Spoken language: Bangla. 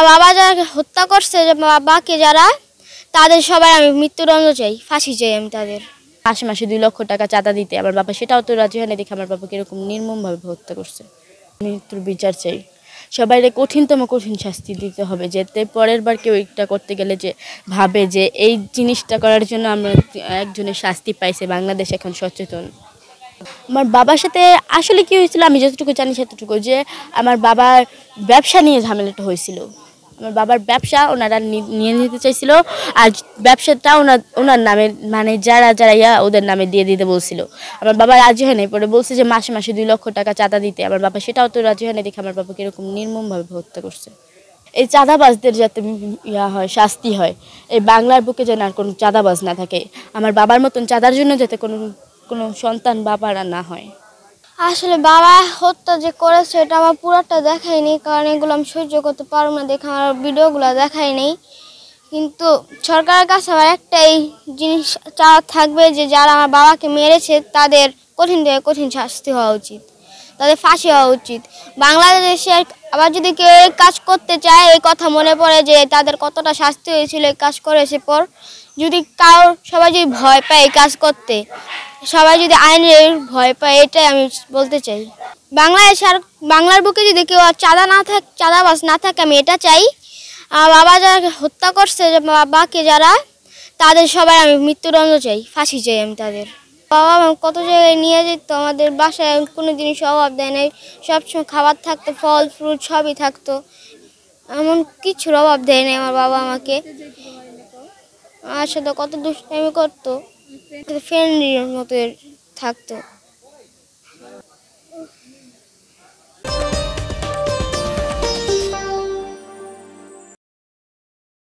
বাবা যারা হত্যা করছে, বাবাকে যারা, তাদের সবাই আমি মৃত্যুদণ্ড চাই, ফাঁসি চাই আমি তাদের। মাসে মাসে 2 লক্ষ টাকা চাঁদা দিতে আমার বাবা সেটাও তো রাজি হয় না দেখে আমার বাবাকে এরকম নির্মমভাবে হত্যা করছে। মৃত্যুর বিচার চাই, সবাইকে কঠিনতম কঠিন শাস্তি দিতে হবে, যাতে পরের বার কেউ এটা করতে গেলে যে ভাবে যে এই জিনিসটা করার জন্য আমরা একজনের শাস্তি পাইছে। বাংলাদেশ এখন সচেতন। আমার বাবার সাথে আসলে কি হয়েছিল আমি যতটুকু জানি সেতটুকু, যে আমার বাবার ব্যবসা নিয়ে ঝামেলাটা হয়েছিল। আমার বাবার ব্যবসা ওনারা নিয়ে নিতে চাইছিল, আর ব্যবসাটা ওনার নামে, মানে যারা যারা ওদের নামে দিয়ে দিতে বলছিল। আমার বাবা রাজি হয় নাই, পরে বলছে যে মাসে মাসে 2 লক্ষ টাকা চাঁদা দিতে। আমার বাবা সেটাও তো রাজি হয় না দেখে আমার বাবাকে এরকম নির্মমভাবে হত্যা করছে। এই চাঁদাবাজদের যাতে হয়, শাস্তি হয়, এই বাংলার বুকে যেন আর কোনো চাঁদাবাজ না থাকে। আমার বাবার মতন চাঁদার জন্য যাতে কোনো সন্তান বাবারা না হয়। আসলে বাবা হত্যা যে করেছে এটা আমার পুরোটা দেখায়নি, কারণ এগুলো আমি সহ্য করতে পারবো না দেখে আমার ভিডিওগুলো দেখায়নি। কিন্তু সরকারের কাছে আমার একটাই জিনিস চাওয়া থাকবে, যে যারা আমার বাবাকে মেরেছে তাদের কঠিন থেকে কঠিন শাস্তি হওয়া উচিত, তাদের ফাঁসি হওয়া উচিত। বাংলাদেশে আবার যদি কেউ এই কাজ করতে চায়, এই কথা মনে পড়ে যে তাদের কতটা শাস্তি হয়েছিল এই কাজ করেছে পর, যদি সবাই যদি ভয় পায় এই কাজ করতে, সবাই যদি আইনের ভয় পায়, এটাই আমি বলতে চাই। বাংলাদেশ আর বাংলার বুকে যদি কেউ চাঁদাবাজ না থাকে, আমি এটা চাই। বাবা যারা হত্যা করছে, বাবাকে যারা, তাদের সবাই আমি মৃত্যুদণ্ড চাই, ফাঁসি চাই আমি তাদের। বাবা কত জায়গায় নিয়ে যেত, আমাদের বাসায় কোনো জিনিস অভাব দেয় নাই, সবসময় খাবার থাকতো, ফল ফ্রুট সবই থাকতো, এমন কিছুর অভাব দেয় নাই আমার বাবা আমাকে। আমার সাথে কত দুষ্টামি করতো, ফ্রেন্ডের মতো থাকতো।